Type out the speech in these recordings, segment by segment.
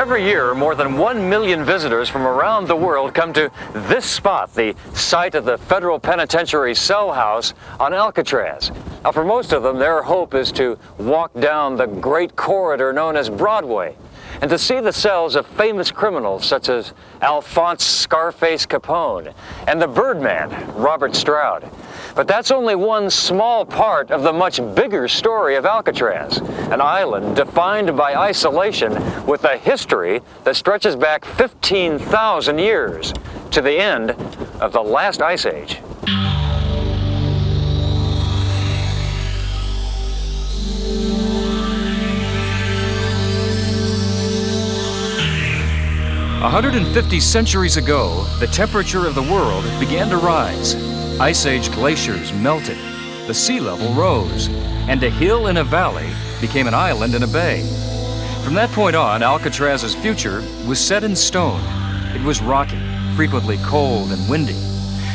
Every year, more than 1 million visitors from around the world come to this spot, the site of the federal penitentiary cell house on Alcatraz. Now, for most of them, their hope is to walk down the great corridor known as Broadway and to see the cells of famous criminals such as Alphonse Scarface Capone and the Birdman, Robert Stroud. But that's only one small part of the much bigger story of Alcatraz, an island defined by isolation with a history that stretches back 15,000 years to the end of the last ice age. "150 centuries ago, the temperature of the world began to rise. Ice Age glaciers melted, the sea level rose, and a hill in a valley became an island in a bay. From that point on, Alcatraz's future was set in stone. It was rocky, frequently cold and windy,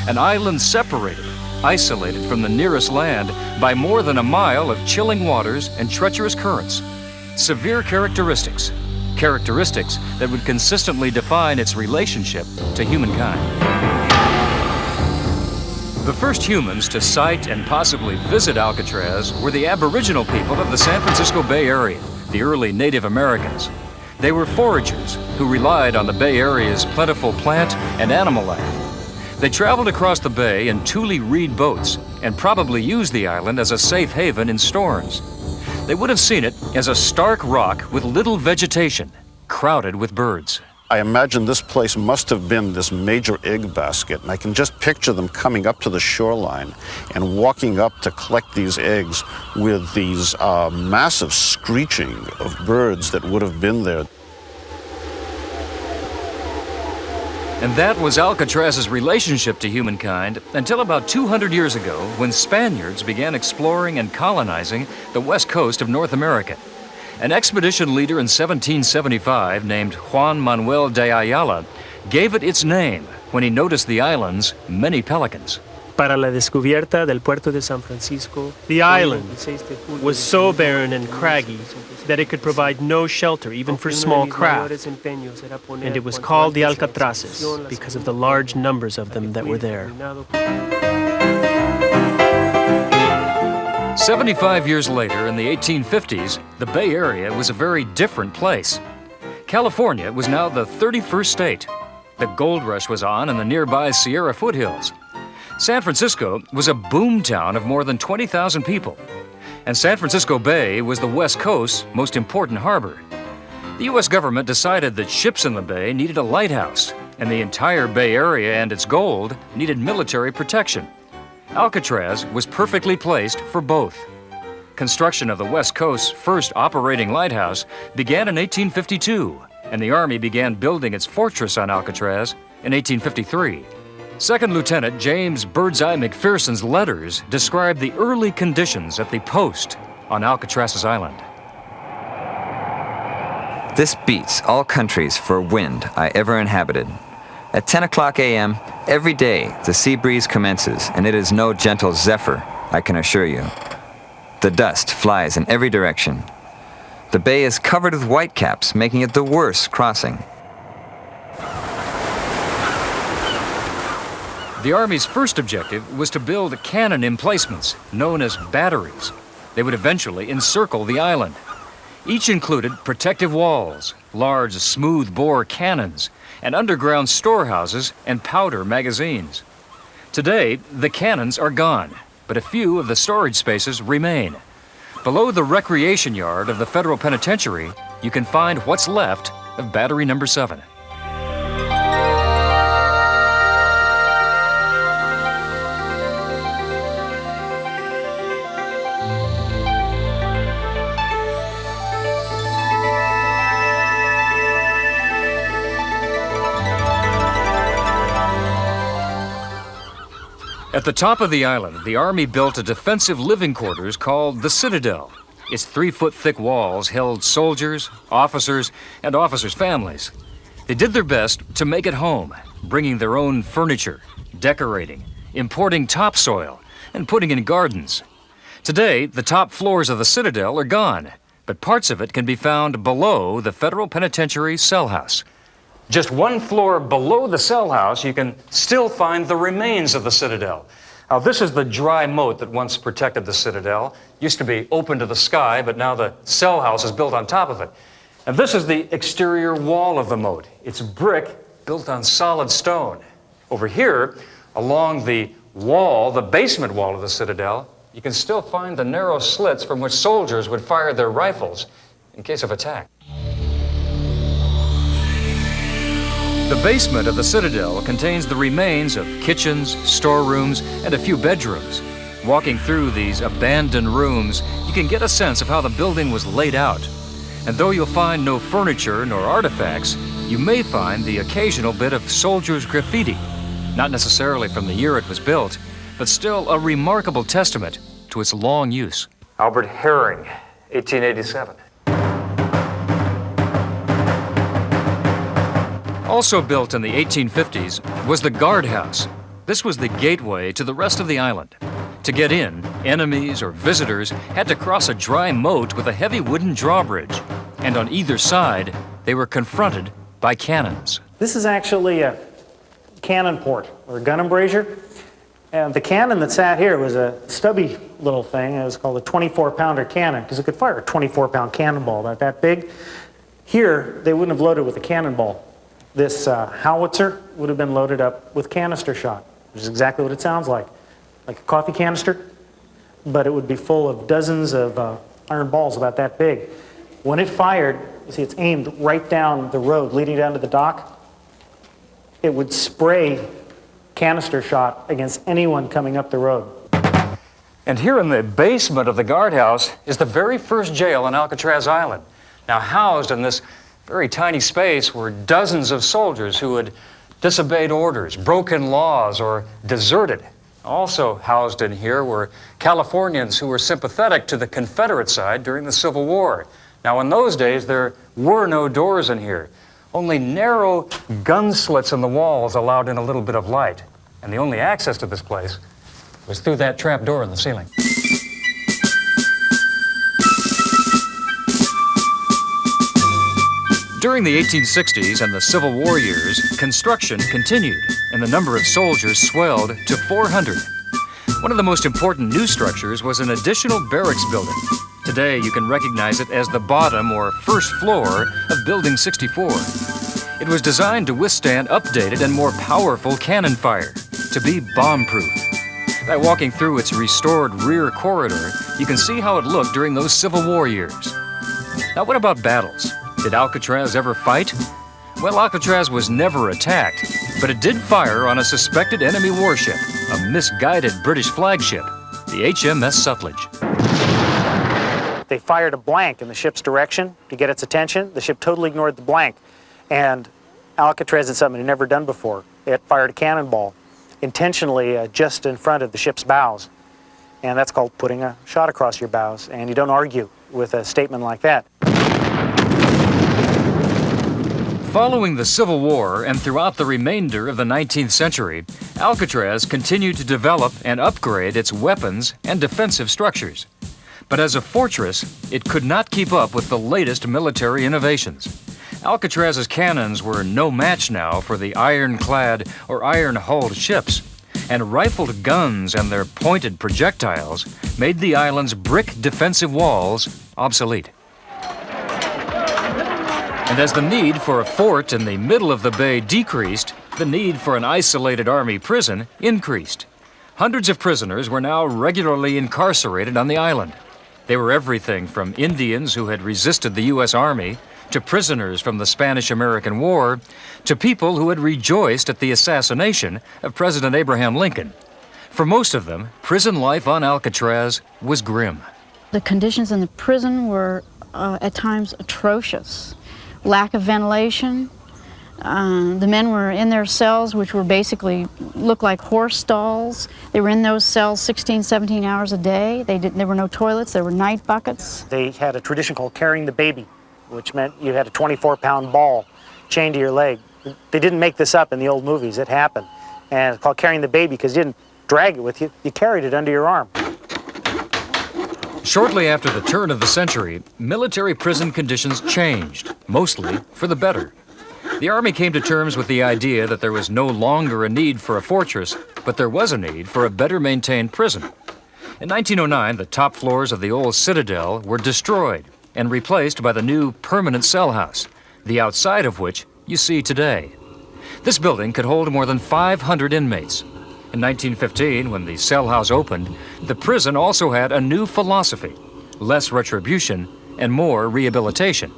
an island separated, isolated from the nearest land by more than a mile of chilling waters and treacherous currents. Severe characteristics that would consistently define its relationship to humankind. The first humans to sight and possibly visit Alcatraz were the Aboriginal people of the San Francisco Bay Area, the early Native Americans. They were foragers who relied on the Bay Area's plentiful plant and animal life. They traveled across the bay in Thule reed boats and probably used the island as a safe haven in storms. They would have seen it as a stark rock with little vegetation, crowded with birds. I imagine this place must have been this major egg basket, and I can just picture them coming up to the shoreline and walking up to collect these eggs with these massive screeching of birds that would have been there. And that was Alcatraz's relationship to humankind until about 200 years ago, when Spaniards began exploring and colonizing the west coast of North America. An expedition leader in 1775 named Juan Manuel de Ayala gave it its name when he noticed the island's many pelicans. Para la descubierta del puerto de San Francisco, the island was so barren and craggy that it could provide no shelter even for small craft, and it was called the Alcatrazes because of the large numbers of them that were there. 75 years later, in the 1850s, the Bay Area was a very different place. California was now the 31st state. The gold rush was on in the nearby Sierra foothills. San Francisco was a boom town of more than 20,000 people. And San Francisco Bay was the West Coast's most important harbor. The U.S. government decided that ships in the bay needed a lighthouse, and the entire Bay Area and its gold needed military protection. Alcatraz was perfectly placed for both. Construction of the West Coast's first operating lighthouse began in 1852, and the Army began building its fortress on Alcatraz in 1853. Second Lieutenant James Birdseye McPherson's letters describe the early conditions at the post on Alcatraz's island. This beats all countries for wind I ever inhabited. At 10 o'clock a.m. every day, the sea breeze commences, and it is no gentle zephyr, I can assure you. The dust flies in every direction. The bay is covered with whitecaps, making it the worst crossing. The Army's first objective was to build cannon emplacements, known as batteries. They would eventually encircle the island. Each included protective walls, large smooth-bore cannons, and underground storehouses and powder magazines. Today, the cannons are gone, but a few of the storage spaces remain. Below the recreation yard of the federal penitentiary, you can find what's left of Battery Number 7. At the top of the island, the Army built a defensive living quarters called the Citadel. Its 3-foot-thick walls held soldiers, officers, and officers' families. They did their best to make it home, bringing their own furniture, decorating, importing topsoil, and putting in gardens. Today, the top floors of the Citadel are gone, but parts of it can be found below the Federal Penitentiary cell house. Just one floor below the cell house, you can still find the remains of the citadel. Now, this is the dry moat that once protected the citadel. Used to be open to the sky, but now the cell house is built on top of it. And this is the exterior wall of the moat. It's brick built on solid stone. Over here, along the wall, the basement wall of the citadel, you can still find the narrow slits from which soldiers would fire their rifles in case of attack. The basement of the citadel contains the remains of kitchens, storerooms, and a few bedrooms. Walking through these abandoned rooms, you can get a sense of how the building was laid out. And though you'll find no furniture nor artifacts, you may find the occasional bit of soldiers' graffiti. Not necessarily from the year it was built, but still a remarkable testament to its long use. Albert Herring, 1887. Also built in the 1850s was the guardhouse. This was the gateway to the rest of the island. To get in, enemies or visitors had to cross a dry moat with a heavy wooden drawbridge. And on either side, they were confronted by cannons. This is actually a cannon port, or a gun embrasure. And the cannon that sat here was a stubby little thing. It was called a 24-pounder cannon, because it could fire a 24-pound cannonball about that big. Here, they wouldn't have loaded with a cannonball. This howitzer would have been loaded up with canister shot, which is exactly what it sounds like a coffee canister, but it would be full of dozens of iron balls about that big. When it fired, you see it's aimed right down the road leading down to the dock. It would spray canister shot against anyone coming up the road. And here in the basement of the guardhouse is the very first jail on Alcatraz Island. Now, housed in this very tiny space were dozens of soldiers who had disobeyed orders, broken laws, or deserted. Also housed in here were Californians who were sympathetic to the Confederate side during the Civil War. Now, in those days, there were no doors in here. Only narrow gun slits in the walls allowed in a little bit of light. And the only access to this place was through that trap door in the ceiling. During the 1860s and the Civil War years, construction continued, and the number of soldiers swelled to 400. One of the most important new structures was an additional barracks building. Today, you can recognize it as the bottom or first floor of Building 64. It was designed to withstand updated and more powerful cannon fire, to be bomb-proof. By walking through its restored rear corridor, you can see how it looked during those Civil War years. Now, what about battles? Did Alcatraz ever fight? Well, Alcatraz was never attacked, but it did fire on a suspected enemy warship, a misguided British flagship, the HMS Sutlej. They fired a blank in the ship's direction to get its attention. The ship totally ignored the blank. And Alcatraz did something it had never done before. It fired a cannonball intentionally just in front of the ship's bows. And that's called putting a shot across your bows. And you don't argue with a statement like that. Following the Civil War and throughout the remainder of the 19th century, Alcatraz continued to develop and upgrade its weapons and defensive structures. But as a fortress, it could not keep up with the latest military innovations. Alcatraz's cannons were no match now for the ironclad or iron-hulled ships, and rifled guns and their pointed projectiles made the island's brick defensive walls obsolete. And as the need for a fort in the middle of the bay decreased, the need for an isolated army prison increased. Hundreds of prisoners were now regularly incarcerated on the island. They were everything from Indians who had resisted the U.S. Army, to prisoners from the Spanish-American War, to people who had rejoiced at the assassination of President Abraham Lincoln. For most of them, prison life on Alcatraz was grim. The conditions in the prison were at times atrocious. Lack of ventilation. The men were in their cells, which were basically looked like horse stalls. They were in those cells 16, 17 hours a day. There were no toilets. There were night buckets. They had a tradition called carrying the baby, which meant you had a 24-pound ball chained to your leg. They didn't make this up in the old movies. It happened. And it's called carrying the baby because you didn't drag it with you. You carried it under your arm. Shortly after the turn of the century, military prison conditions changed, mostly for the better. The Army came to terms with the idea that there was no longer a need for a fortress, but there was a need for a better maintained prison. In 1909, the top floors of the old Citadel were destroyed and replaced by the new permanent cell house, the outside of which you see today. This building could hold more than 500 inmates. In 1915, when the cell house opened, the prison also had a new philosophy: less retribution and more rehabilitation.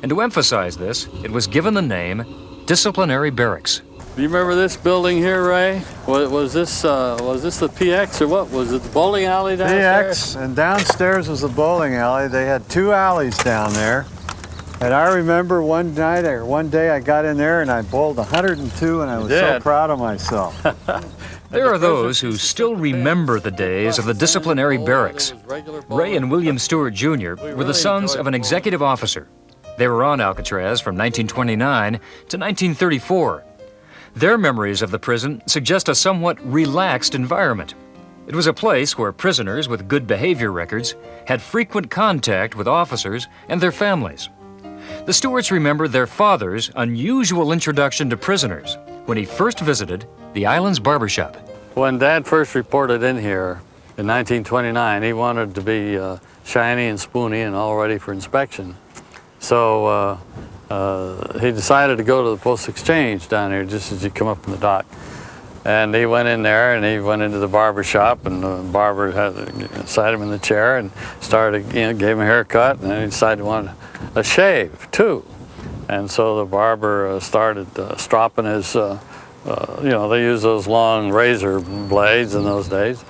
And to emphasize this, it was given the name Disciplinary Barracks. Do you remember this building here, Ray? Was this the PX or what? Was it the bowling alley downstairs? PX, and downstairs was the bowling alley. They had 2 alleys down there. And I remember one day I got in there and I bowled 102 and I was so proud of myself. There are those who still remember the days of the disciplinary barracks. Ray and William Stewart Jr. were the sons of an executive officer. They were on Alcatraz from 1929 to 1934. Their memories of the prison suggest a somewhat relaxed environment. It was a place where prisoners with good behavior records had frequent contact with officers and their families. The Stewarts remember their father's unusual introduction to prisoners when he first visited the island's barbershop. When Dad first reported in here in 1929, he wanted to be shiny and spoony and all ready for inspection. So he decided to go to the Post Exchange down here just as you come up in the dock. And he went in there and he went into the barber shop, and the barber sat him in the chair and started, gave him a haircut, and then he decided he wanted a shave too. And so the barber started stropping his, they used those long razor blades in those days.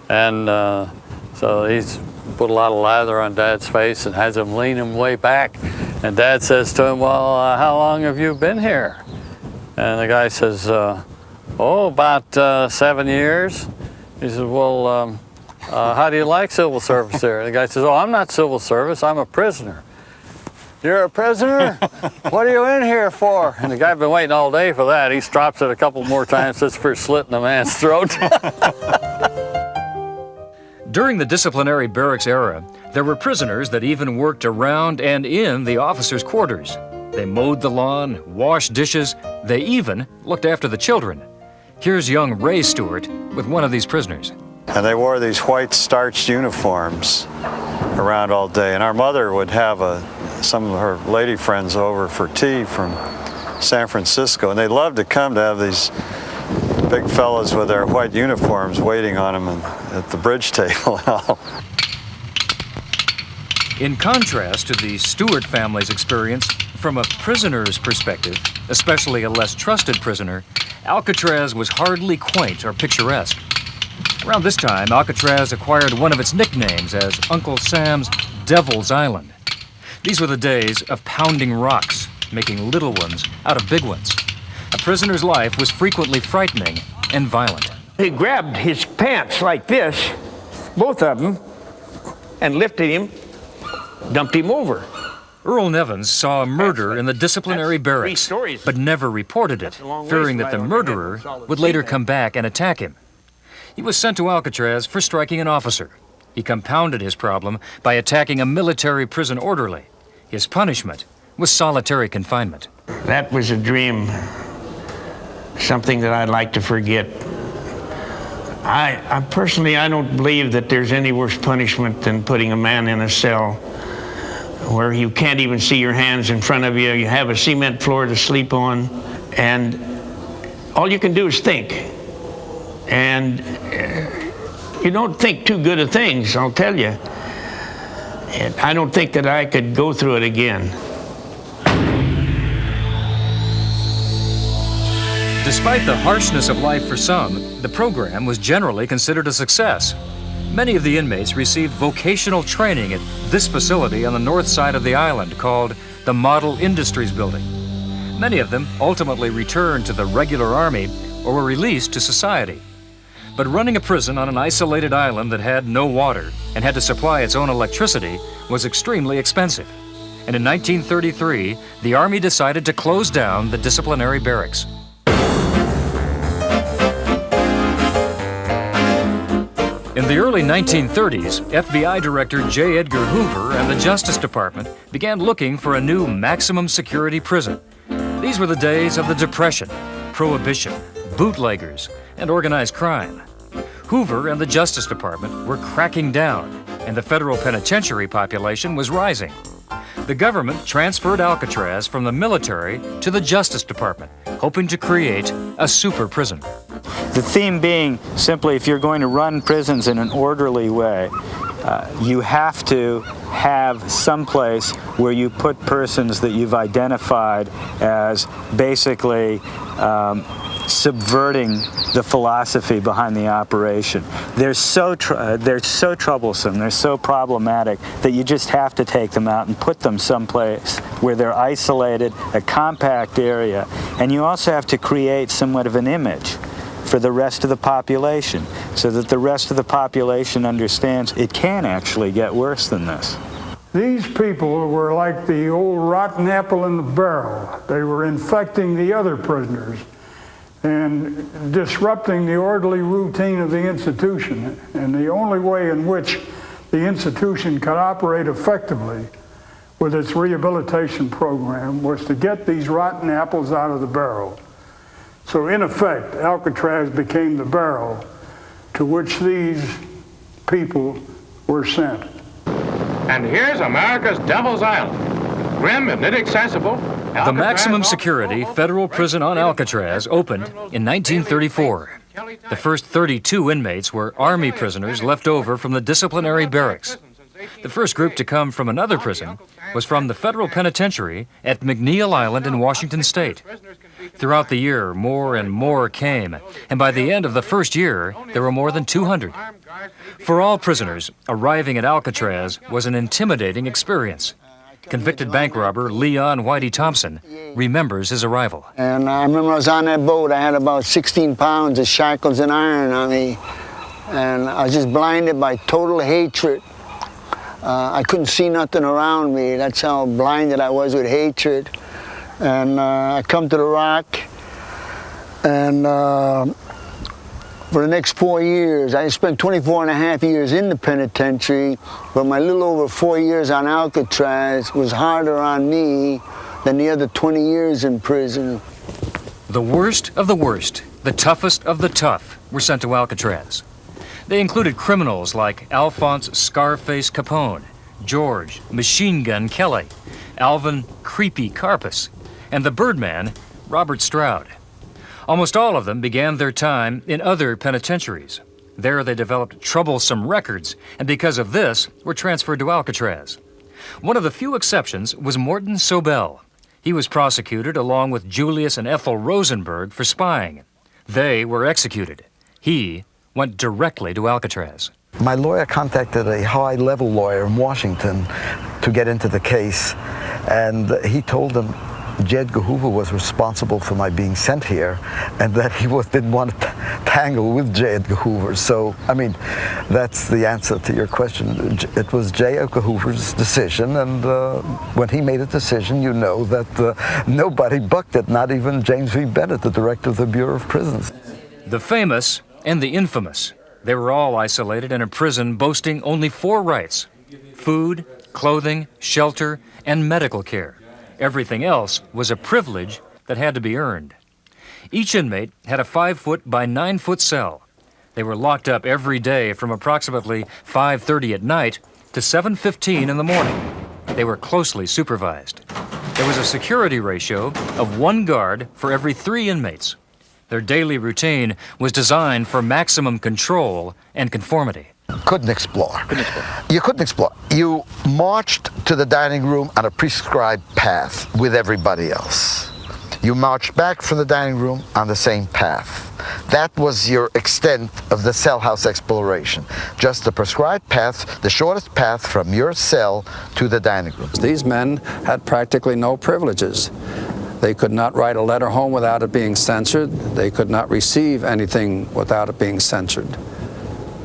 And so he's put a lot of lather on Dad's face and has him lean him way back. And Dad says to him, well, how long have you been here? And the guy says, about 7 years. He says, well, how do you like civil service there? And the guy says, oh, I'm not civil service, I'm a prisoner. You're a prisoner? What are you in here for? And the guy had been waiting all day for that. He strops it a couple more times just for slitting a man's throat. During the disciplinary barracks era, there were prisoners that even worked around and in the officers' quarters. They mowed the lawn, washed dishes, they even looked after the children. Here's young Ray Stewart with one of these prisoners. And they wore these white starched uniforms around all day. And our mother would have some of her lady friends over for tea from San Francisco. And they loved to come to have these big fellas with their white uniforms waiting on them at the bridge table and all. In contrast to the Stewart family's experience, from a prisoner's perspective, especially a less trusted prisoner, Alcatraz was hardly quaint or picturesque. Around this time, Alcatraz acquired one of its nicknames as Uncle Sam's Devil's Island. These were the days of pounding rocks, making little ones out of big ones. A prisoner's life was frequently frightening and violent. He grabbed his pants like this, both of them, and lifted him, dumped him over. Earl Nevins saw a murder in the disciplinary barracks, but never reported it, fearing that the murderer would later come back and attack him. He was sent to Alcatraz for striking an officer. He compounded his problem by attacking a military prison orderly. His punishment was solitary confinement. That was a dream, something that I'd like to forget. I personally don't believe that there's any worse punishment than putting a man in a cell where you can't even see your hands in front of you. You have a cement floor to sleep on, and all you can do is think. And you don't think too good of things, I'll tell you. And I don't think that I could go through it again. Despite the harshness of life for some, the program was generally considered a success. Many of the inmates received vocational training at this facility on the north side of the island called the Model Industries Building. Many of them ultimately returned to the regular army or were released to society. But running a prison on an isolated island that had no water and had to supply its own electricity was extremely expensive. And in 1933, the Army decided to close down the disciplinary barracks. In the early 1930s, FBI Director J. Edgar Hoover and the Justice Department began looking for a new maximum security prison. These were the days of the Depression, Prohibition, bootleggers, and organized crime. Hoover and the Justice Department were cracking down, and the federal penitentiary population was rising. The government transferred Alcatraz from the military to the Justice Department, hoping to create a super prison. The theme being simply, if you're going to run prisons in an orderly way, you have to have some place where you put persons that you've identified as basically subverting the philosophy behind the operation. They're so troublesome, they're so problematic that you just have to take them out and put them someplace where they're isolated, a compact area, and you also have to create somewhat of an image for the rest of the population so that the rest of the population understands it can actually get worse than this. These people were like the old rotten apple in the barrel. They were infecting the other prisoners and disrupting the orderly routine of the institution. And the only way in which the institution could operate effectively with its rehabilitation program was to get these rotten apples out of the barrel. So in effect, Alcatraz became the barrel to which these people were sent. And here's America's Devil's Island, grim and inaccessible. The maximum security federal prison on Alcatraz opened in 1934. The first 32 inmates were Army prisoners left over from the disciplinary barracks. The first group to come from another prison was from the federal penitentiary at McNeil Island in Washington State. Throughout the year, more and more came, and by the end of the first year, there were more than 200. For all prisoners, arriving at Alcatraz was an intimidating experience. Convicted bank robber Leon Whitey Thompson remembers his arrival. And I remember I was on that boat. I had about 16 pounds of shackles and iron on me, and I was just blinded by total hatred. I couldn't see nothing around me. That's how blinded I was with hatred. And I come to the Rock, and for the next 4 years, I spent 24 and a half years in the penitentiary, but my little over 4 years on Alcatraz was harder on me than the other 20 years in prison. The worst of the worst, the toughest of the tough, were sent to Alcatraz. They included criminals like Alphonse Scarface Capone, George Machine Gun Kelly, Alvin Creepy Karpus, and the Birdman, Robert Stroud. Almost all of them began their time in other penitentiaries. There they developed troublesome records, and because of this, were transferred to Alcatraz. One of the few exceptions was Morton Sobel. He was prosecuted along with Julius and Ethel Rosenberg for spying. They were executed. He went directly to Alcatraz. My lawyer contacted a high-level lawyer in Washington to get into the case, and he told them J. Edgar Hoover was responsible for my being sent here, and that he didn't want to tangle with J. Edgar Hoover. So, I mean, that's the answer to your question. It was J. Edgar Hoover's decision, and when he made a decision, you know that nobody bucked it, not even James V. Bennett, the director of the Bureau of Prisons. The famous and the infamous. They were all isolated in a prison boasting only 4 rights: food, clothing, shelter, and medical care. Everything else was a privilege that had to be earned. Each inmate had a 5-foot by 9-foot cell. They were locked up every day from approximately 5:30 at night to 7:15 in the morning. They were closely supervised. There was a security ratio of 1 guard for every 3 inmates. Their daily routine was designed for maximum control and conformity. Couldn't explore. You couldn't explore. You marched to the dining room on a prescribed path with everybody else. You marched back from the dining room on the same path. That was your extent of the cell house exploration. Just the prescribed path, the shortest path from your cell to the dining room. These men had practically no privileges. They could not write a letter home without it being censored. They could not receive anything without it being censored.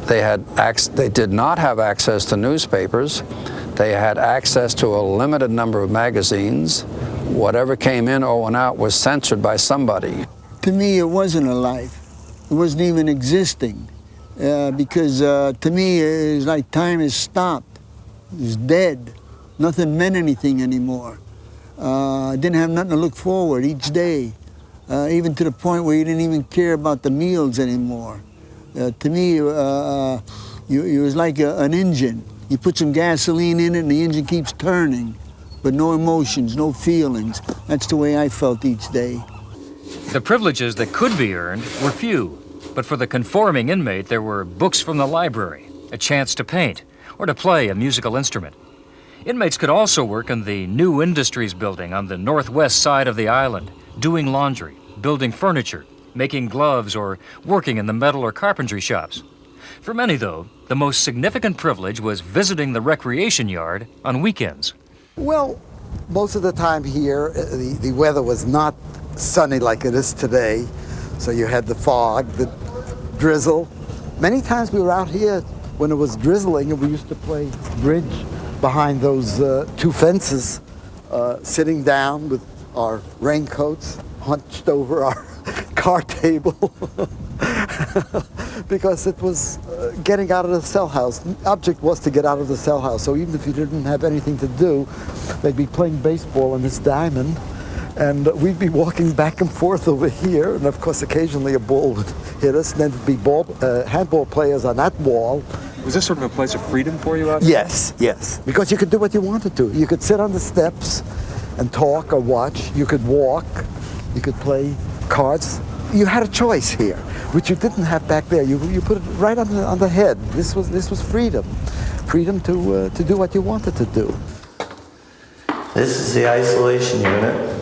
They did not have access to newspapers. They had access to a limited number of magazines. Whatever came in or went out was censored by somebody. To me, it wasn't a life. It wasn't even existing. because to me it's like time has stopped. It's dead. Nothing meant anything anymore. I didn't have nothing to look forward each day, even to the point where you didn't even care about the meals anymore. To me, it was like an engine. You put some gasoline in it and the engine keeps turning, but no emotions, no feelings. That's the way I felt each day. The privileges that could be earned were few, but for the conforming inmate there were books from the library, a chance to paint, or to play a musical instrument. Inmates could also work in the New Industries building on the northwest side of the island, doing laundry, building furniture, making gloves, or working in the metal or carpentry shops. For many, though, the most significant privilege was visiting the recreation yard on weekends. Well, most of the time here, the weather was not sunny like it is today. So you had the fog, the drizzle. Many times we were out here when it was drizzling and we used to play bridge behind those two fences, sitting down with our raincoats hunched over our card table because it was getting out of the cell house. The object was to get out of the cell house, so even if you didn't have anything to do, they'd be playing baseball in this diamond, and we'd be walking back and forth over here, and of course occasionally a ball would hit us, and then there'd be handball players on that wall. Was this sort of a place of freedom for you out here? Yes, yes, because you could do what you wanted to. You could sit on the steps and talk or watch. You could walk. You could play cards. You had a choice here, which you didn't have back there. You put it right on the head. This was freedom, freedom to do what you wanted to do. This is the isolation unit.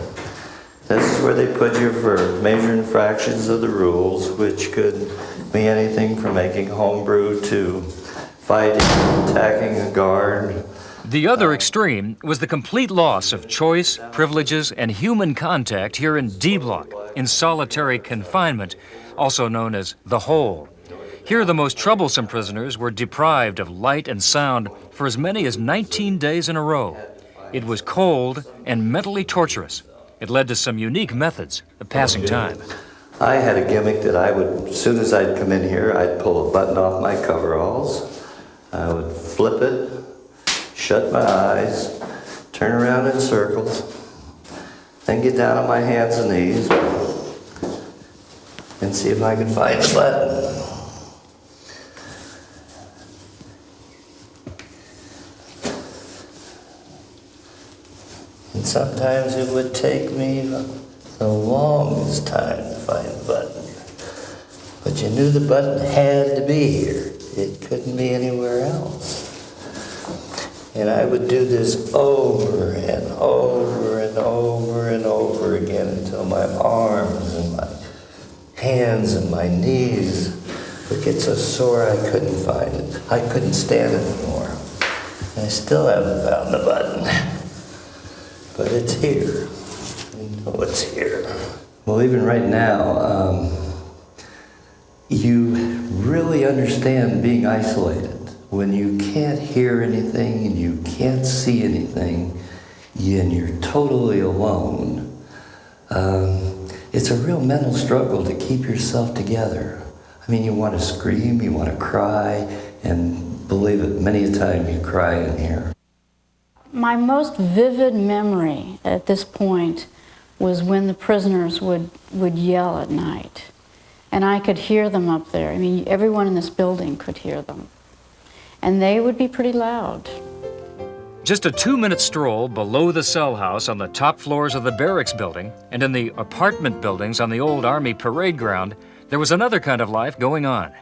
This is where they put you for major infractions of the rules, which could be anything from making homebrew to fighting, attacking a guard. The other extreme was the complete loss of choice, privileges, and human contact here in D Block, in solitary confinement, also known as the Hole. Here, the most troublesome prisoners were deprived of light and sound for as many as 19 days in a row. It was cold and mentally torturous. It led to some unique methods of passing time. I had a gimmick that I would, as soon as I'd come in here, I'd pull a button off my coveralls. I would flip it, shut my eyes, turn around in circles, then get down on my hands and knees and see if I could find a button. And sometimes it would take me the longest time to find the button. But you knew the button had to be here. It couldn't be anywhere else. And I would do this over and over and over and over again until my arms and my hands and my knees would get so sore I couldn't find it. I couldn't stand it anymore. And I still haven't found the button. But it's here. I know it's here. Well, even right now, you really understand being isolated. When you can't hear anything and you can't see anything, and you're totally alone, it's a real mental struggle to keep yourself together. I mean, you want to scream, you want to cry, and believe it, many a time you cry in here. My most vivid memory at this point was when the prisoners would yell at night. And I could hear them up there. I mean, everyone in this building could hear them. And they would be pretty loud. Just a 2-minute stroll below the cell house on the top floors of the barracks building and in the apartment buildings on the old Army parade ground, there was another kind of life going on.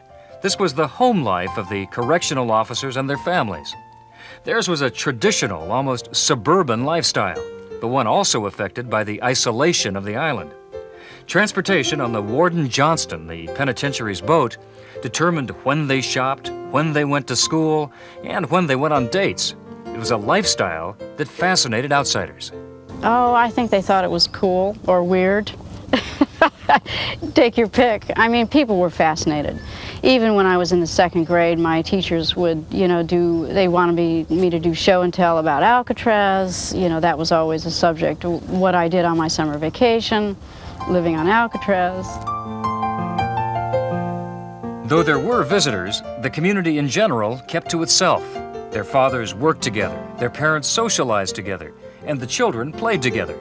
This was the home life of the correctional officers and their families. Theirs was a traditional, almost suburban lifestyle, but one also affected by the isolation of the island. Transportation on the Warden Johnston, the penitentiary's boat, determined when they shopped, when they went to school, and when they went on dates. It was a lifestyle that fascinated outsiders. Oh, I think they thought it was cool or weird. Take your pick. I mean, people were fascinated. Even when I was in the 2nd grade, my teachers would, they wanted me to do show and tell about Alcatraz. That was always a subject. What I did on my summer vacation, living on Alcatraz. Though there were visitors, the community in general kept to itself. Their fathers worked together, their parents socialized together, and the children played together.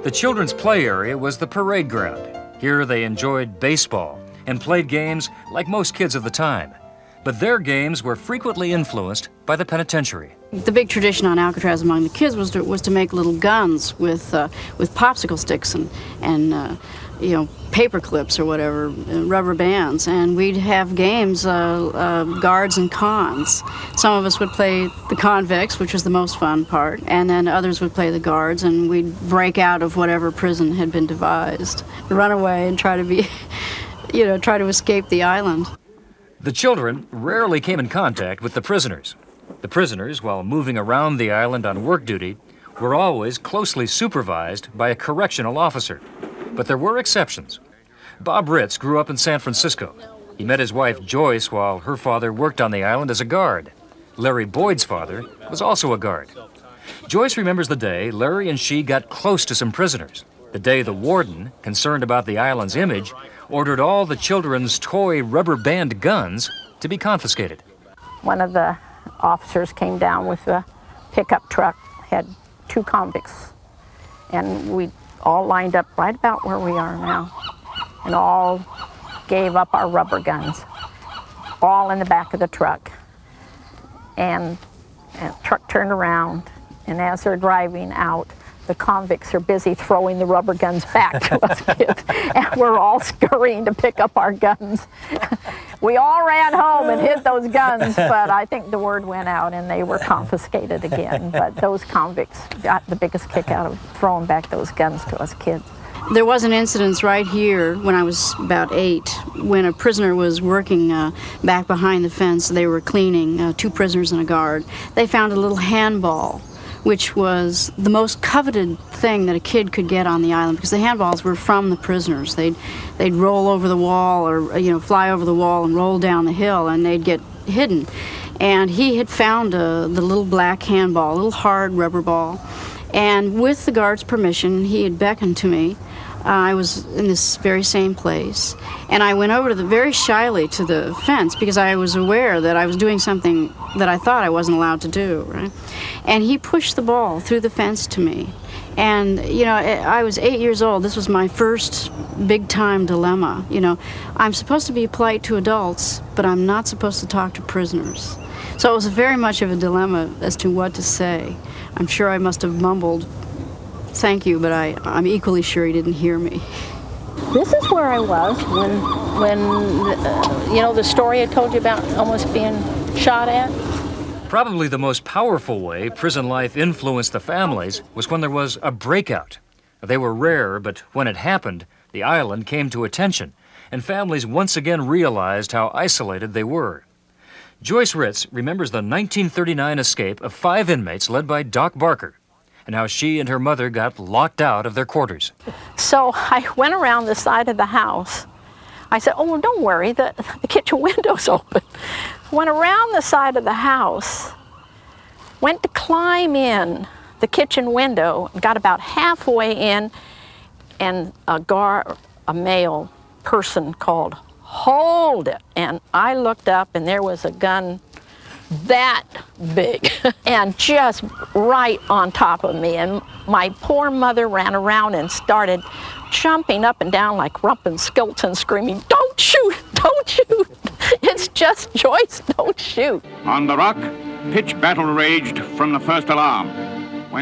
The children's play area was the parade ground. Here they enjoyed baseball and played games like most kids of the time. But their games were frequently influenced by the penitentiary. The big tradition on Alcatraz among the kids was to make little guns with popsicle sticks and you know, paper clips or whatever, rubber bands, and we'd have games, guards and cons. Some of us would play the convicts, which was the most fun part, and then others would play the guards, and we'd break out of whatever prison had been devised, run away and try to be, you know, try to escape the island. The children rarely came in contact with the prisoners. The prisoners, while moving around the island on work duty, were always closely supervised by a correctional officer. But there were exceptions. Bob Ritz grew up in San Francisco. He met his wife Joyce while her father worked on the island as a guard. Larry Boyd's father was also a guard. Joyce remembers the day Larry and she got close to some prisoners. The day the warden, concerned about the island's image, ordered all the children's toy rubber band guns to be confiscated. One of the officers came down with a pickup truck, had 2 convicts, and we all lined up right about where we are now, and all gave up our rubber guns, all in the back of the truck. And the truck turned around, and as they're driving out, the convicts are busy throwing the rubber guns back to us kids, and we're all scurrying to pick up our guns. We all ran home and hid those guns, but I think the word went out and they were confiscated again. But those convicts got the biggest kick out of throwing back those guns to us kids. There was an incident right here when I was about 8, when a prisoner was working back behind the fence. They were cleaning, 2 prisoners and a guard. They found a little handball, which was the most coveted thing that a kid could get on the island, because the handballs were from the prisoners. They'd roll over the wall, or you know, fly over the wall and roll down the hill, and they'd get hidden. And he had found the little black handball, a little hard rubber ball, and with the guard's permission, he had beckoned to me. I was in this very same place, and I went over very shyly to the fence because I was aware that I was doing something that I thought I wasn't allowed to do, right? And he pushed the ball through the fence to me. And, you know, I was 8 years old. This was my first big-time dilemma. You know, I'm supposed to be polite to adults, but I'm not supposed to talk to prisoners. So it was very much of a dilemma as to what to say. I'm sure I must have mumbled, "Thank you," but I'm equally sure he didn't hear me. This is where I was when you know, the story I told you about almost being shot at. Probably the most powerful way prison life influenced the families was when there was a breakout. They were rare, but when it happened, the island came to attention, and families once again realized how isolated they were. Joyce Ritz remembers the 1939 escape of 5 inmates led by Doc Barker, and how she and her mother got locked out of their quarters. So I went around the side of the house. I said, "Oh, well, don't worry, the kitchen window's open." Went around the side of the house, went to climb in the kitchen window, got about halfway in, and a male person called, "Hold it!" And I looked up, and there was a gun that big and just right on top of me, and my poor mother ran around and started jumping up and down like Rumpelstiltskin, screaming, "Don't shoot! Don't shoot! It's just Joyce, don't shoot!" On the rock, pitched battle raged from the first alarm.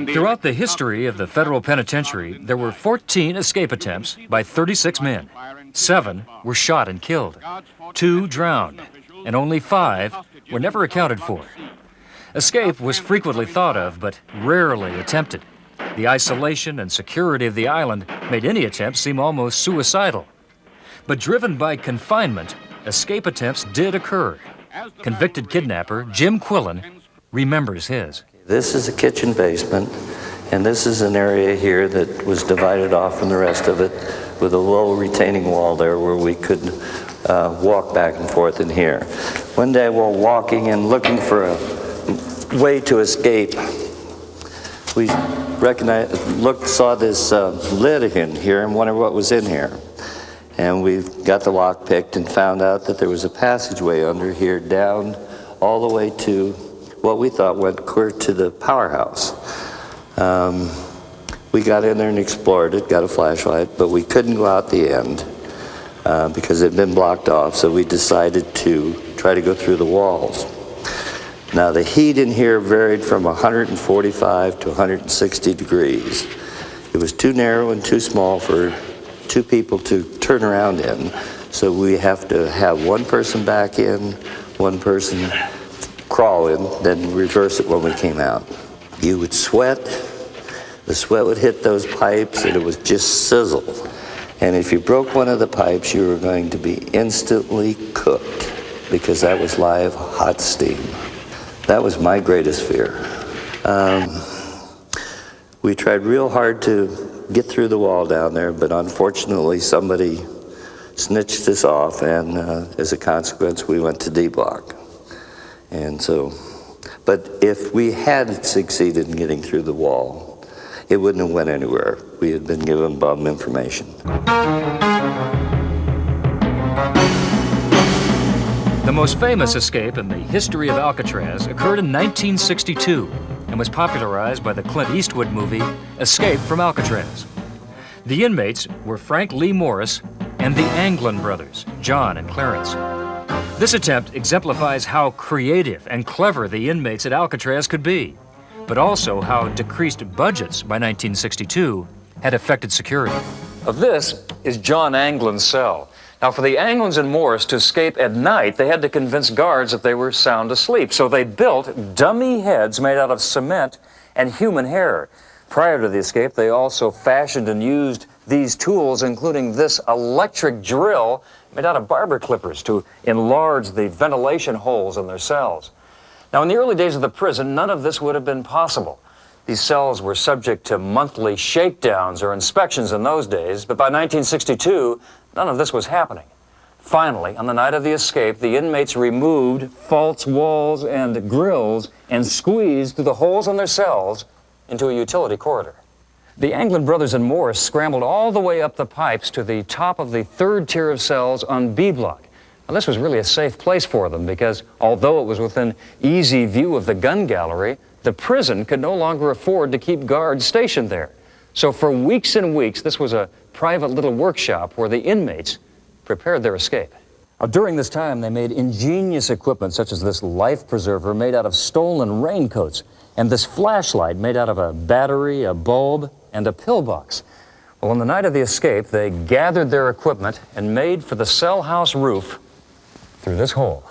Throughout the history of the federal penitentiary, there were 14 escape attempts by 36 men. 7 were shot and killed, 2 drowned, and only 5 were never accounted for. Escape was frequently thought of, but rarely attempted. The isolation and security of the island made any attempt seem almost suicidal. But driven by confinement, escape attempts did occur. Convicted kidnapper Jim Quillen remembers his. This is a kitchen basement, and this is an area here that was divided off from the rest of it with a low retaining wall there where we could walk back and forth in here. One day while walking and looking for a way to escape, we saw this lid in here and wondered what was in here. And we got the lock picked and found out that there was a passageway under here down all the way to what we thought went clear to the powerhouse. We got in there and explored it, got a flashlight, but we couldn't go out the end because it had been blocked off, so we decided to try to go through the walls. Now the heat in here varied from 145 to 160 degrees. It was too narrow and too small for two people to turn around in, so we have to have one person back in, one person crawl in, then reverse it when we came out. You would sweat, the sweat would hit those pipes, and it was just sizzle. And if you broke one of the pipes, you were going to be instantly cooked because that was live hot steam. That was my greatest fear. We tried real hard to get through the wall down there, but unfortunately somebody snitched us off, and as a consequence we went to D block. And so, but if we had succeeded in getting through the wall, it wouldn't have went anywhere. We had been given bum information. The most famous escape in the history of Alcatraz occurred in 1962 and was popularized by the Clint Eastwood movie Escape from Alcatraz. The inmates were Frank Lee Morris and the Anglin brothers, John and Clarence. This attempt exemplifies how creative and clever the inmates at Alcatraz could be, but also how decreased budgets by 1962 had affected security. Now, this is John Anglin's cell. Now, for the Anglins and Morris to escape at night, they had to convince guards that they were sound asleep. So they built dummy heads made out of cement and human hair. Prior to the escape, they also fashioned and used these tools, including this electric drill made out of barber clippers to enlarge the ventilation holes in their cells. Now, in the early days of the prison, none of this would have been possible. These cells were subject to monthly shakedowns or inspections in those days, but by 1962, none of this was happening. Finally, on the night of the escape, the inmates removed false walls and grills and squeezed through the holes in their cells into a utility corridor. The Anglin brothers and Morris scrambled all the way up the pipes to the top of the third tier of cells on B block. Now, this was really a safe place for them because although it was within easy view of the gun gallery, the prison could no longer afford to keep guards stationed there. So for weeks and weeks, this was a private little workshop where the inmates prepared their escape. Now, during this time, they made ingenious equipment such as this life preserver made out of stolen raincoats and this flashlight made out of a battery, a bulb, and a pillbox. Well, on the night of the escape, they gathered their equipment and made for the cell house roof through this hole.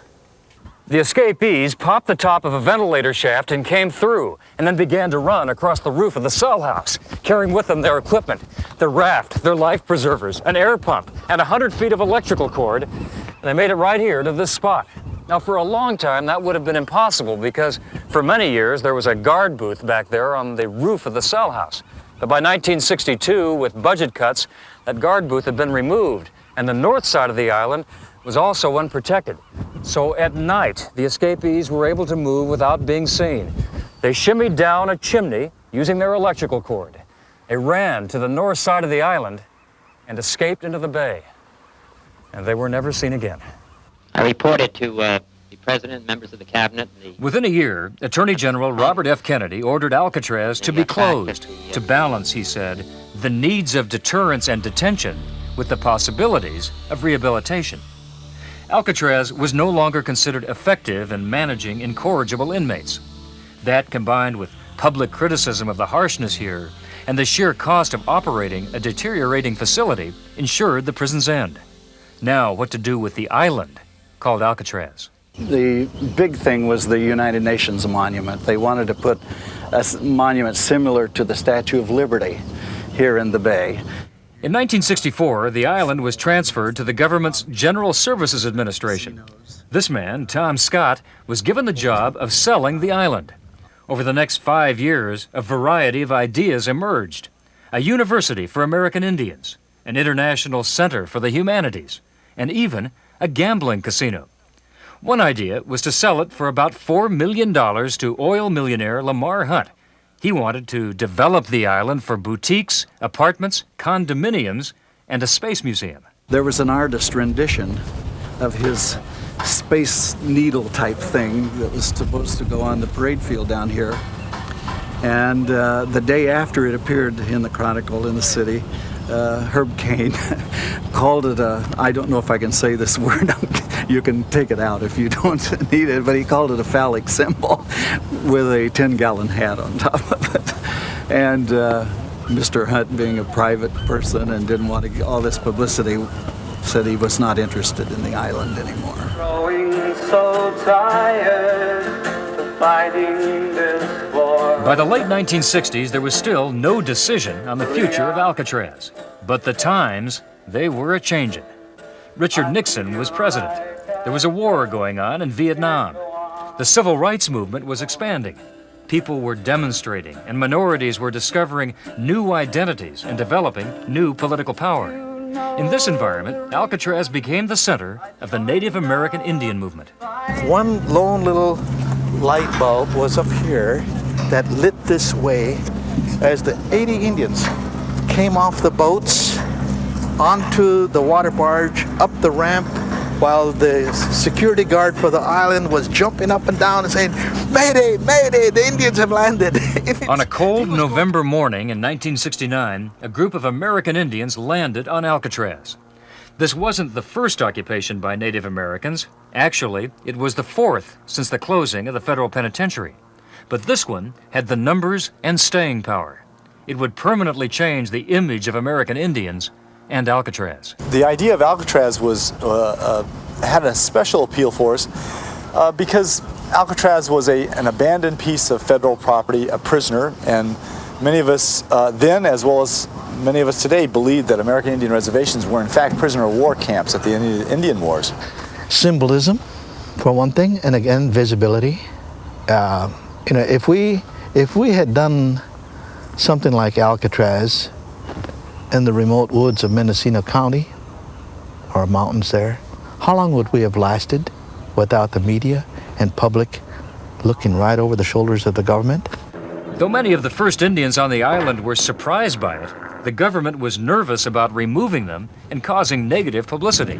The escapees popped the top of a ventilator shaft and came through, and then began to run across the roof of the cell house, carrying with them their equipment, their raft, their life preservers, an air pump, and 100 feet of electrical cord. And they made it right here to this spot. Now, for a long time, that would have been impossible because for many years, there was a guard booth back there on the roof of the cell house. But by 1962, with budget cuts, that guard booth had been removed, and the north side of the island was also unprotected. So at night, the escapees were able to move without being seen. They shimmied down a chimney using their electrical cord. They ran to the north side of the island and escaped into the bay. And they were never seen again. I reported to the President, members of the Cabinet. Within a year, Attorney General Robert F. Kennedy ordered Alcatraz to be closed to balance, he said, the needs of deterrence and detention with the possibilities of rehabilitation. Alcatraz was no longer considered effective in managing incorrigible inmates. That, combined with public criticism of the harshness here and the sheer cost of operating a deteriorating facility, ensured the prison's end. Now, what to do with the island called Alcatraz? The big thing was the United Nations monument. They wanted to put a monument similar to the Statue of Liberty here in the bay. In 1964, the island was transferred to the government's General Services Administration. This man, Tom Scott, was given the job of selling the island. Over the next 5 years, a variety of ideas emerged. A university for American Indians, an international center for the humanities, and even a gambling casino. One idea was to sell it for about $4 million to oil millionaire Lamar Hunt. He wanted to develop the island for boutiques, apartments, condominiums, and a space museum. There was an artist rendition of his Space Needle type thing that was supposed to go on the parade field down here. And the day after it appeared in the Chronicle in the city, Herb Cain called it I don't know if I can say this word, you can take it out if you don't need it, but he called it a phallic symbol with a 10-gallon hat on top of it. And Mr. Hunt, being a private person and didn't want to get all this publicity, said he was not interested in the island anymore. Growing so tired of fighting this war. By the late 1960s, there was still no decision on the future of Alcatraz. But the times, they were a-changin'. Richard Nixon was president. There was a war going on in Vietnam. The civil rights movement was expanding. People were demonstrating, and minorities were discovering new identities and developing new political power. In this environment, Alcatraz became the center of the Native American Indian movement. One lone little light bulb was up here that lit this way as the 80 Indians came off the boats onto the water barge, up the ramp, while the security guard for the island was jumping up and down and saying, "Mayday, Mayday, the Indians have landed." On a cold November morning in 1969, a group of American Indians landed on Alcatraz. This wasn't the first occupation by Native Americans. Actually, it was the fourth since the closing of the federal penitentiary. But this one had the numbers and staying power. It would permanently change the image of American Indians and Alcatraz. The idea of Alcatraz was had a special appeal for us because Alcatraz was an abandoned piece of federal property, a prisoner, and many of us then, as well as many of us today, believed that American Indian reservations were in fact prisoner of war camps at the Indian Wars. Symbolism, for one thing, and again, visibility. If we had done something like Alcatraz in the remote woods of Mendocino County, or mountains there, how long would we have lasted without the media and public looking right over the shoulders of the government? Though many of the first Indians on the island were surprised by it, the government was nervous about removing them and causing negative publicity.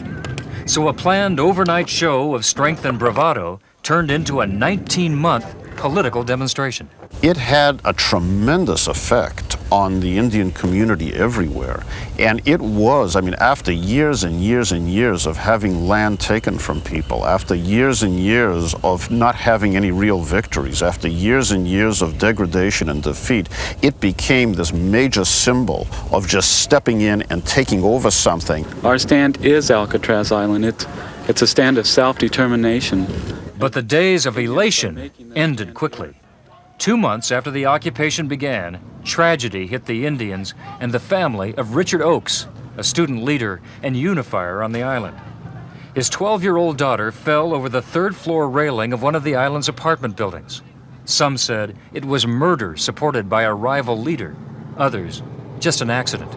So a planned overnight show of strength and bravado turned into a 19-month political demonstration. It had a tremendous effect on the Indian community everywhere. And it was, after years and years and years of having land taken from people, after years and years of not having any real victories, after years and years of degradation and defeat, it became this major symbol of just stepping in and taking over something. Our stand is Alcatraz Island. It's a stand of self-determination. But the days of elation ended quickly. 2 months after the occupation began, tragedy hit the Indians and the family of Richard Oakes, a student leader and unifier on the island. His 12-year-old daughter fell over the third-floor railing of one of the island's apartment buildings. Some said it was murder supported by a rival leader. Others, just an accident.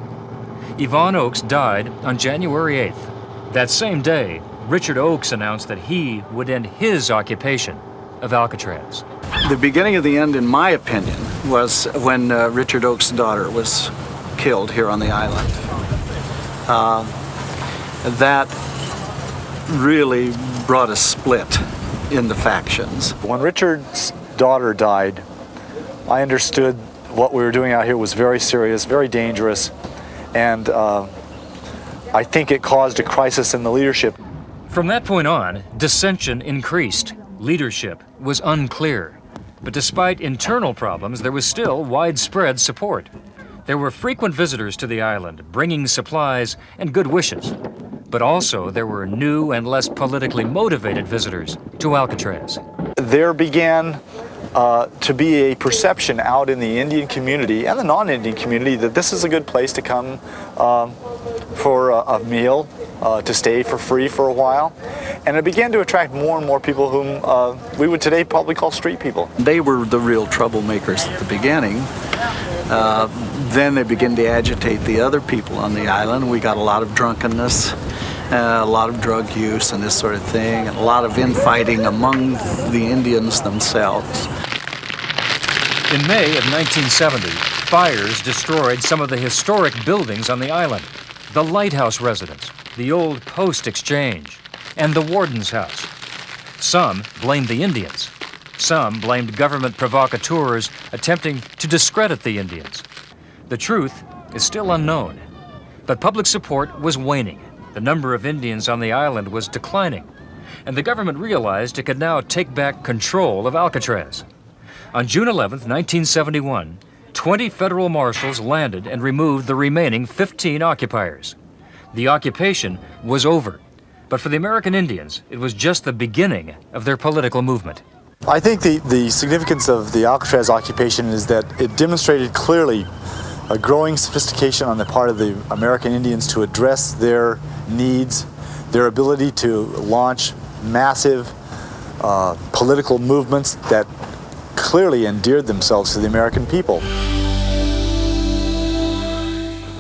Yvonne Oakes died on January 8th. That same day, Richard Oakes announced that he would end his occupation of Alcatraz. The beginning of the end, in my opinion, was when Richard Oakes' daughter was killed here on the island. That really brought a split in the factions. When Richard's daughter died, I understood what we were doing out here was very serious, very dangerous, and I think it caused a crisis in the leadership. From that point on, dissension increased. Leadership was unclear. But despite internal problems, there was still widespread support. There were frequent visitors to the island, bringing supplies and good wishes. But also, there were new and less politically motivated visitors to Alcatraz. There began to be a perception out in the Indian community and the non-Indian community that this is a good place to come for a meal, to stay for free for a while. And it began to attract more and more people whom we would today probably call street people. They were the real troublemakers at the beginning. Then they began to agitate the other people on the island. We got a lot of drunkenness, a lot of drug use and this sort of thing, and a lot of infighting among the Indians themselves. In May of 1970, fires destroyed some of the historic buildings on the island. The lighthouse residence, the old post exchange, and the warden's house. Some blamed the Indians. Some blamed government provocateurs attempting to discredit the Indians. The truth is still unknown, but public support was waning. The number of Indians on the island was declining, and the government realized it could now take back control of Alcatraz. On June 11, 1971, 20 federal marshals landed and removed the remaining 15 occupiers. The occupation was over, but for the American Indians, it was just the beginning of their political movement. I think the significance of the Alcatraz occupation is that it demonstrated clearly a growing sophistication on the part of the American Indians to address their needs, their ability to launch massive political movements that clearly endeared themselves to the American people.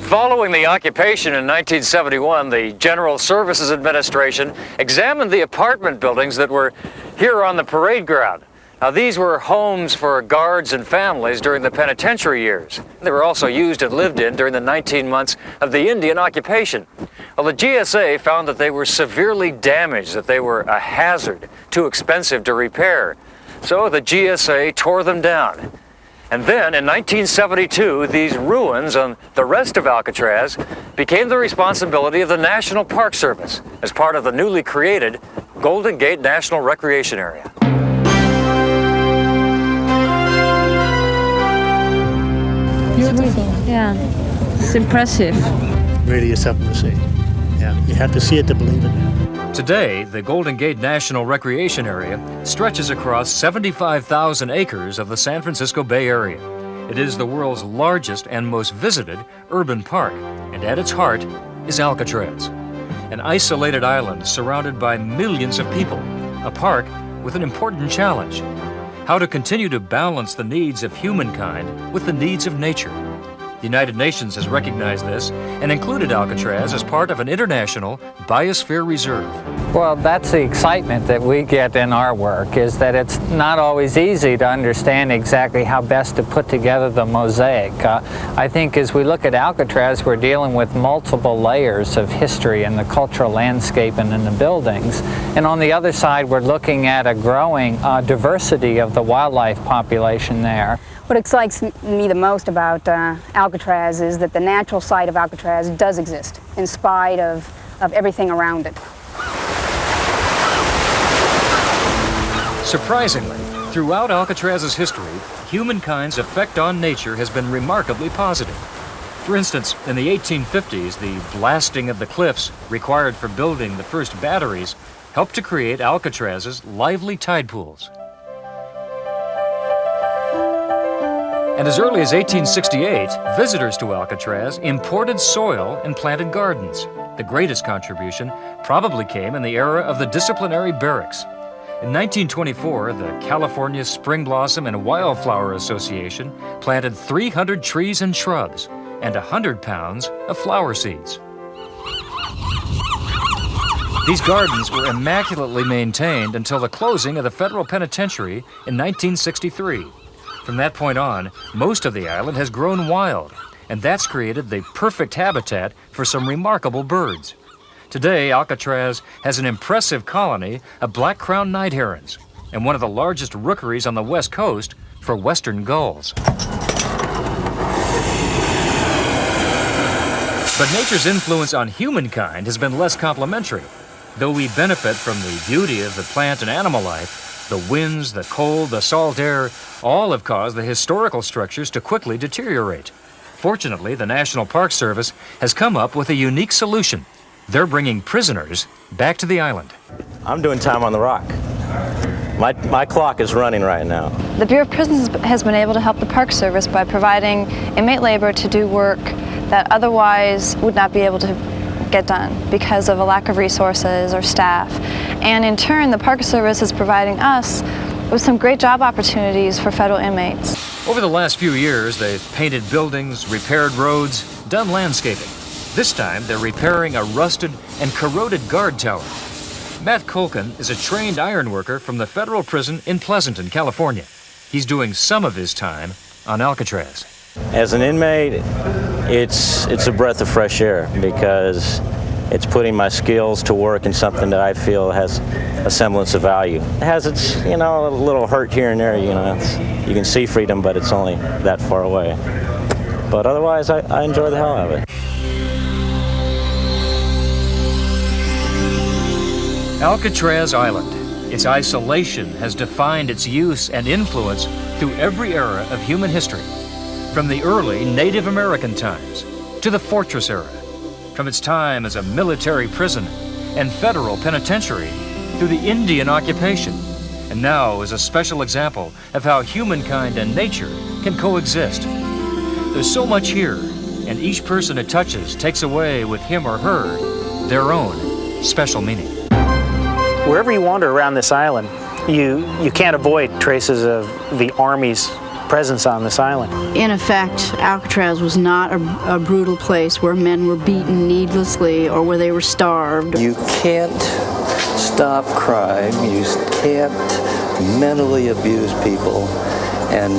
Following the occupation in 1971, the General Services Administration examined the apartment buildings that were here on the parade ground. Now, these were homes for guards and families during the penitentiary years. They were also used and lived in during the 19 months of the Indian occupation. Well, the GSA found that they were severely damaged, that they were a hazard, too expensive to repair. So the GSA tore them down. And then in 1972, these ruins on the rest of Alcatraz became the responsibility of the National Park Service as part of the newly created Golden Gate National Recreation Area. Beautiful. Yeah, it's impressive. Really is something to see. Yeah, you have to see it to believe it. Today, the Golden Gate National Recreation Area stretches across 75,000 acres of the San Francisco Bay Area. It is the world's largest and most visited urban park, and at its heart is Alcatraz, an isolated island surrounded by millions of people, a park with an important challenge: how to continue to balance the needs of humankind with the needs of nature. The United Nations has recognized this and included Alcatraz as part of an international biosphere reserve. Well, that's the excitement that we get in our work, is that it's not always easy to understand exactly how best to put together the mosaic. I think as we look at Alcatraz, we're dealing with multiple layers of history in the cultural landscape and in the buildings. And on the other side, we're looking at a growing diversity of the wildlife population there. What excites me the most about Alcatraz is that the natural side of Alcatraz does exist, in spite of everything around it. Surprisingly, throughout Alcatraz's history, humankind's effect on nature has been remarkably positive. For instance, in the 1850s, the blasting of the cliffs required for building the first batteries helped to create Alcatraz's lively tide pools. And as early as 1868, visitors to Alcatraz imported soil and planted gardens. The greatest contribution probably came in the era of the disciplinary barracks. In 1924, the California Spring Blossom and Wildflower Association planted 300 trees and shrubs and 100 pounds of flower seeds. These gardens were immaculately maintained until the closing of the federal penitentiary in 1963. From that point on, most of the island has grown wild, and that's created the perfect habitat for some remarkable birds. Today, Alcatraz has an impressive colony of black-crowned night herons and one of the largest rookeries on the west coast for western gulls. But nature's influence on humankind has been less complimentary. Though we benefit from the beauty of the plant and animal life, the winds, the cold, the salt air, all have caused the historical structures to quickly deteriorate. Fortunately, the National Park Service has come up with a unique solution. They're bringing prisoners back to the island. I'm doing time on the rock. My clock is running right now. The Bureau of Prisons has been able to help the Park Service by providing inmate labor to do work that otherwise would not be able to get done because of a lack of resources or staff. And in turn, the Park Service is providing us with some great job opportunities for federal inmates. Over the last few years, they've painted buildings, repaired roads, done landscaping. This time, they're repairing a rusted and corroded guard tower. Matt Colkin is a trained ironworker from the federal prison in Pleasanton, California. He's doing some of his time on Alcatraz. As an inmate, it's a breath of fresh air because It's putting my skills to work in something that I feel has a semblance of value. It has its, you know, a little hurt here and there, you know. You can see freedom, but it's only that far away. But otherwise, I enjoy the hell out of it. Alcatraz Island. Its isolation has defined its use and influence through every era of human history, from the early Native American times to the fortress era, from its time as a military prison and federal penitentiary through the Indian occupation, and now as a special example of how humankind and nature can coexist. There's so much here, and each person it touches takes away with him or her their own special meaning. Wherever you wander around this island, you can't avoid traces of the Army's presence on this island. In effect, Alcatraz was not a brutal place where men were beaten needlessly or where they were starved. You can't stop crime. You can't mentally abuse people and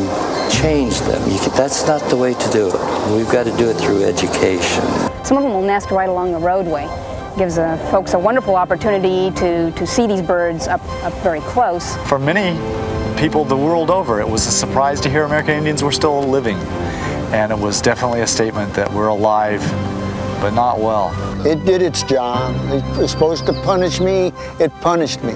change them. That's not the way to do it. We've got to do it through education. Some of them will nest right along the roadway. Gives folks a wonderful opportunity to see these birds up very close. For many people the world over, it was a surprise to hear American Indians were still living. And it was definitely a statement that we're alive, but not well. It did its job. It was supposed to punish me. It punished me.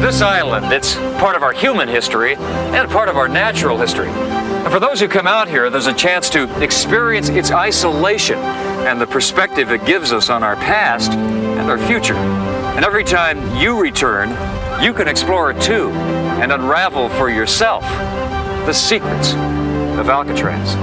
This island, it's part of our human history and part of our natural history. And for those who come out here, there's a chance to experience its isolation and the perspective it gives us on our past and our future. And every time you return, you can explore it too and unravel for yourself the secrets of Alcatraz.